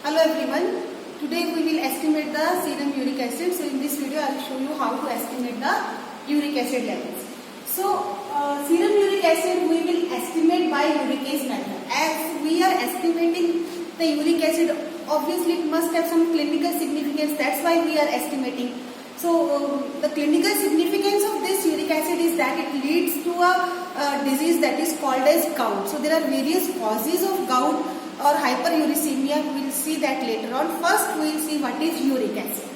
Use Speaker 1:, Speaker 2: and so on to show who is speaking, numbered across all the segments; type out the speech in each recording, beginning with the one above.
Speaker 1: Hello everyone. Today we will estimate the serum uric acid. So in this video I will show you how to estimate the uric acid levels. So serum uric acid we will estimate by uricase method. As we are estimating the uric acid, obviously it must have some clinical significance. That's why we are estimating. So the clinical significance of this uric acid is that it leads to a disease that is called as gout. So there are various causes of gout or hyperuricemia. We will see that later on. First we will see what is uric acid.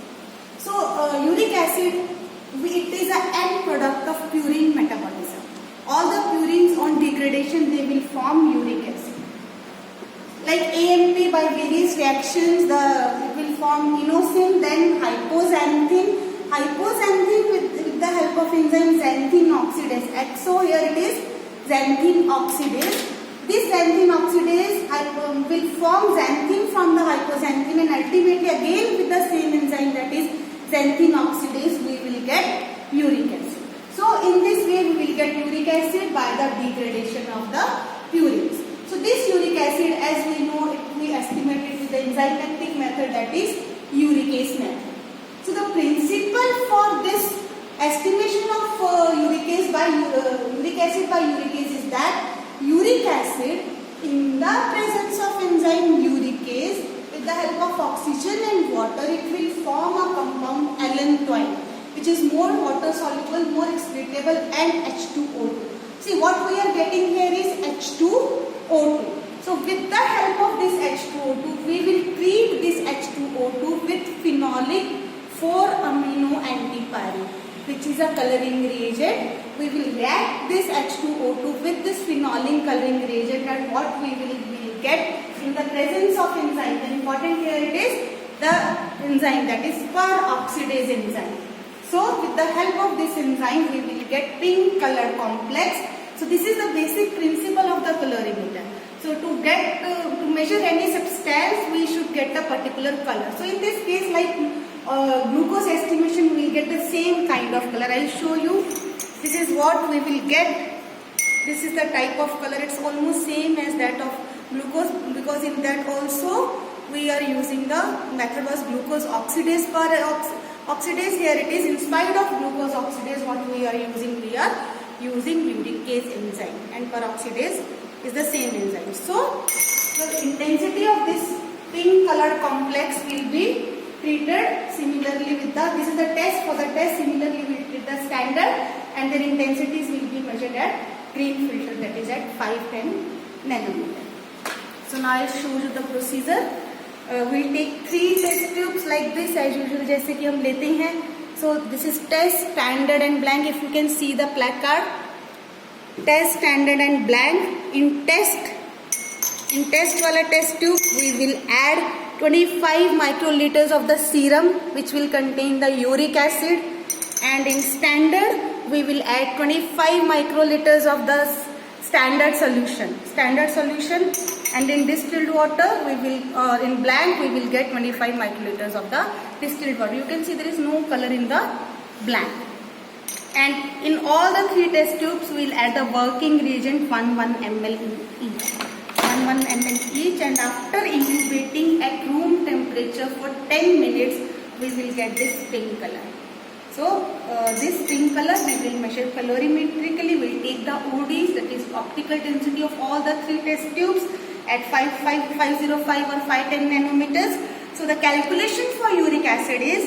Speaker 1: So uric acid, it is an end product of purine metabolism. All the purines on degradation, they will form uric acid. Like AMP, by various reactions, it will form inosine, then hypoxanthine. Hypoxanthine with the help of enzyme xanthine oxidase. XO here it is xanthine oxidase. This xanthine oxidase will form xanthine from the hypoxanthine, and ultimately again with the same enzyme, that is xanthine oxidase, we will get uric acid. So in this way we will get uric acid by the degradation of the purines. So this uric acid, as we know, we estimate it with the enzymatic method, that is uricase method. So the principle for this estimation of uric acid by uricase is that uric acid, in the presence of enzyme uricase, with the help of oxygen and water, it will form a compound allantoin, which is more water soluble, more excretable, and H2O2. See, what we are getting here is H2O2. So with the help of this H2O2, we will treat this H2O2 with phenolic 4-amino antipyrine, which is a coloring reagent. We will react this H2O2 with this phenolic coloring reagent, and what we will get in the presence of enzyme. The important here it is the enzyme, that is peroxidase enzyme. So with the help of this enzyme, we will get pink color complex. So this is the basic principle of the colorimeter. So to measure any substance, we should get a particular color. So in this case, like glucose estimation, we will get the same kind of color. I will show you. This is what we will get. This is the type of color. It's almost same as that of glucose, because in that also we are using the method was glucose oxidase oxidase. Here it is, in spite of glucose oxidase, what we are using? We are using uricase enzyme, and peroxidase is the same enzyme. So the intensity of this pink colored complex will be treated similarly with this is the test. For the test, similarly we treat the standard, and their intensities will be measured at green filter, that is at 510 nanometer. So now I will show you the procedure. We'll take 3 test tubes like this as usual, जैसे कि हम लेते हैं. So this is test, standard and blank. If you can see the placard, test, standard and blank. In test वाला test tube, we will add 25 microliters of the serum, which will contain the uric acid, and in standard we will add 25 microliters of the standard solution, and in distilled water we will, in blank we will get 25 microliters of the distilled water. You can see there is no color in the blank. And in all the 3 test tubes we will add the working reagent 1 ml each. 1 ml each, and after incubating at room temperature for 10 minutes, we will get this pink color. So this pink color we will measure colorimetrically. We will take the ODs, that is optical density of all the 3 test tubes, at 505 or 510 nanometers. So the calculation for uric acid is,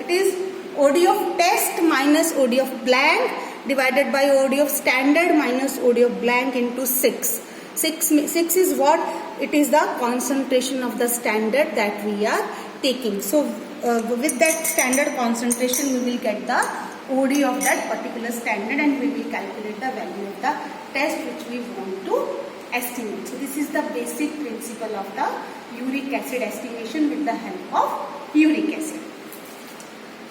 Speaker 1: it is OD of test minus OD of blank divided by OD of standard minus OD of blank into 6. 6 is what? It is the concentration of the standard that we are taking. So with that standard concentration, we will get the OD of that particular standard, and we will calculate the value of the test which we want to estimate. So this is the basic principle of the uric acid estimation with the help of uric acid.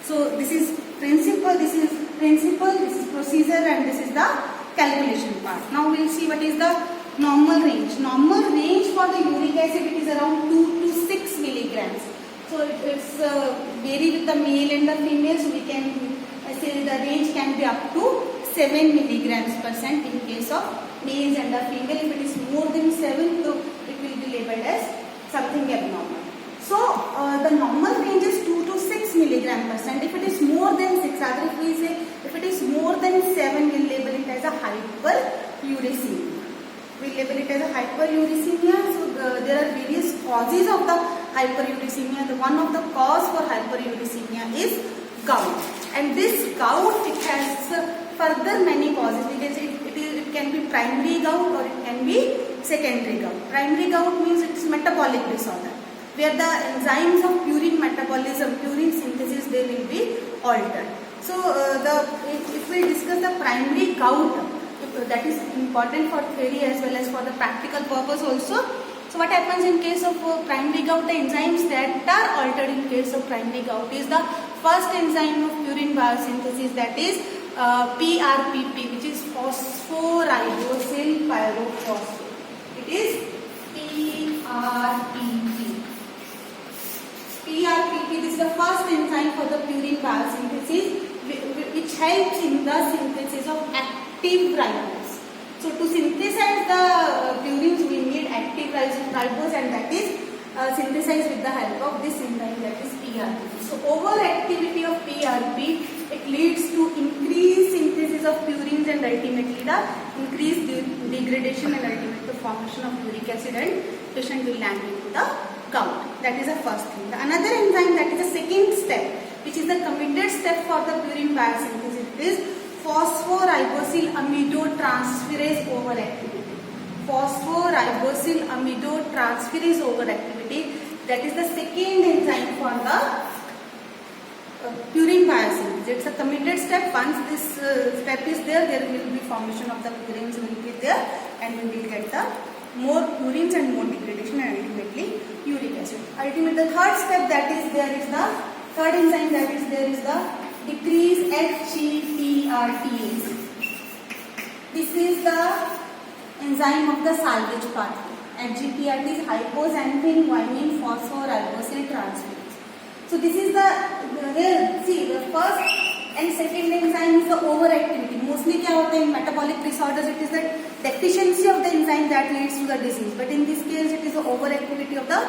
Speaker 1: So this is principle, this is procedure, and this is the calculation part. Now we will see what is the normal range. Normal range for the uric acid, it is around 2 to 6 milligrams. So it's vary with the male and the female. So we can say the range can be up to 7 milligrams % in case of males and the female. If it is more than 7, so it will be labeled as something abnormal. So the normal range is 2 to 6 mg/cent. If it is more than 6, rather if we say if it is more than 7, we'll label it as a hyperuricemia. We label it as a hyperuricemia. So there are various causes of the hyperuricemia. The one of the cause for hyperuricemia is gout, and this gout, it has further many causes. We can say it can be primary gout or it can be secondary gout. Primary gout means it's metabolic disorder, where the enzymes of purine metabolism, purine synthesis, they will be altered. So if we discuss the primary gout, that is important for theory as well as for the practical purpose also. So what happens in case of primary gout? The enzymes that are altered in case of primary gout is the first enzyme of purine biosynthesis, that is PRPP, which is phosphoribosyl pyrophosphate. It is PRPP. PRPP, this is the first enzyme for the purine biosynthesis, which helps in the synthesis of active ribose. So to synthesize the purines, we need active ribose, and that is synthesized with the help of this enzyme, that is PRP. So overactivity of PRP, it leads to increased synthesis of purines and ultimately the increased degradation and ultimately the formation of uric acid, and patient will land into the gout. That is the first thing. The another enzyme, that is the second step, which is the committed step for the purine biosynthesis, is phosphoribosyl amidotransferase overactivity. Phosphoribosyl amidotransferase overactivity, that is the second enzyme for the purine biosynthesis. It's a committed step. Once this step is there, there will be formation of the purines will be there, and we will get the more purines and more degradation and ultimately uric acid. Ultimately, the third step that is there is the third enzyme that is there is the decrease HGPRTase. This is the enzyme of the salvage pathway. HGPRT is hypoxanthine guanine phosphoribosyl transferase. So this is the first and second enzyme is the overactivity. Mostly क्या होता है in metabolic disorders, it is the deficiency of the enzyme that leads to the disease. But in this case, it is the overactivity of the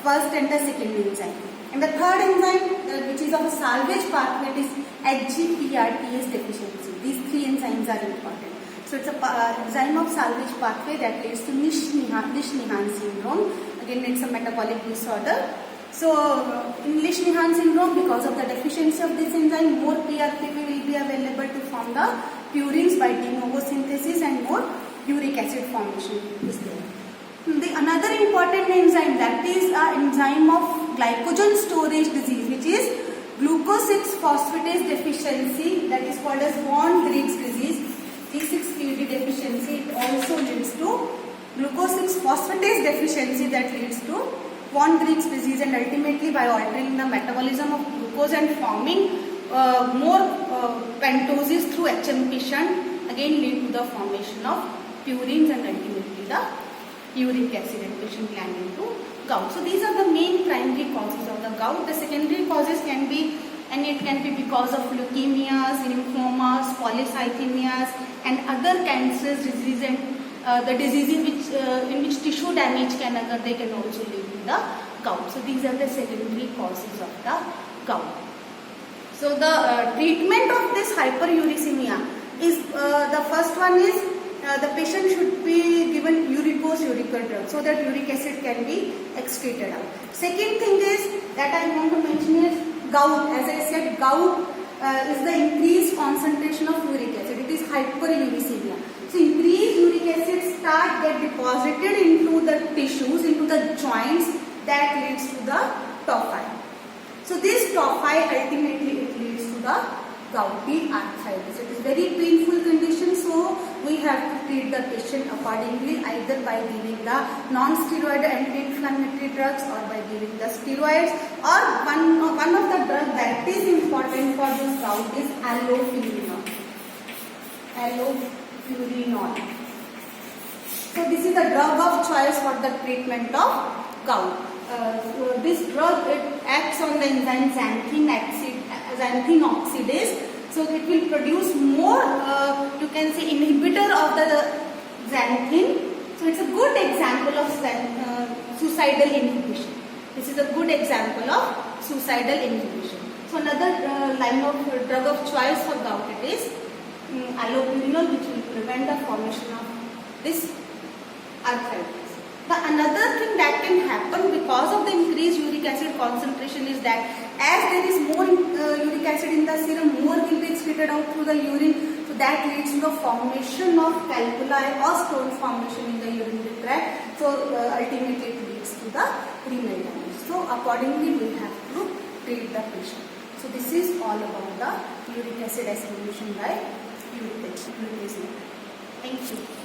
Speaker 1: first and the second enzyme. And the third enzyme, which is of a salvage pathway, it is HGPRTase deficiency. These three enzymes are important. So it's a enzyme of salvage pathway that leads to Nish-Nihan syndrome. Again, it's a metabolic disorder. So in Nish-Nihan syndrome, because of the deficiency of this enzyme, more PRPP will be available to form the purines by de novo synthesis, and more uric acid formation is there. Another important enzyme, that is an enzyme of glycogen storage disease, which is glucose 6-phosphatase deficiency, that is called as von Wrights disease. G6PD deficiency, it also leads to glucose 6-phosphatase deficiency, that leads to von Wrights disease, and ultimately by altering the metabolism of glucose and forming more pentoses through HMP shunt, again lead to the formation of purines and ultimately the uric acid, and patient land into gout. So these are the main primary causes of the gout. The secondary causes can be, and it can be because of leukemias, lymphomas, polycythemias, and other cancerous diseases, and the diseases in which tissue damage can occur, they can also lead to the gout. So these are the secondary causes of the gout. So the treatment of this hyperuricemia is, the first one is the patient should be given uricose urical drug so that uric acid can be excreted out. Second thing is that I want to mention is gout. As I said, gout is the increased concentration of uric acid. It is hyperuricemia. So increased uric acid get deposited into the tissues, into the joints, that leads to the tophi. So this tophi ultimately it leads to the gouty arthritis. It is very painful condition, so we have to treat the patient accordingly, either by giving the non-steroid anti-inflammatory drugs or by giving the steroids, or one of the drugs that is important for this gout is allopurinol. Allopurinol. So this is the drug of choice for the treatment of gout. This drug, it acts on the enzyme xanthine oxidase, so it will produce more, you can say, inhibitor of the xanthine, So it's a good example of suicidal inhibition. This is a good example of suicidal inhibition. So another line of drug of choice for gout it is allopurinol, which will prevent the formation of this arthritis. The another thing that can happen because of the increased uric acid concentration is that as there is more uric acid in the serum, more will be excreted out through the urine. So that leads to the formation of calculi or stone formation in the urinary tract. So ultimately it leads to the renal damage. So accordingly we have to treat the patient. So this is all about the uric acid estimation by uric acid. Thank you.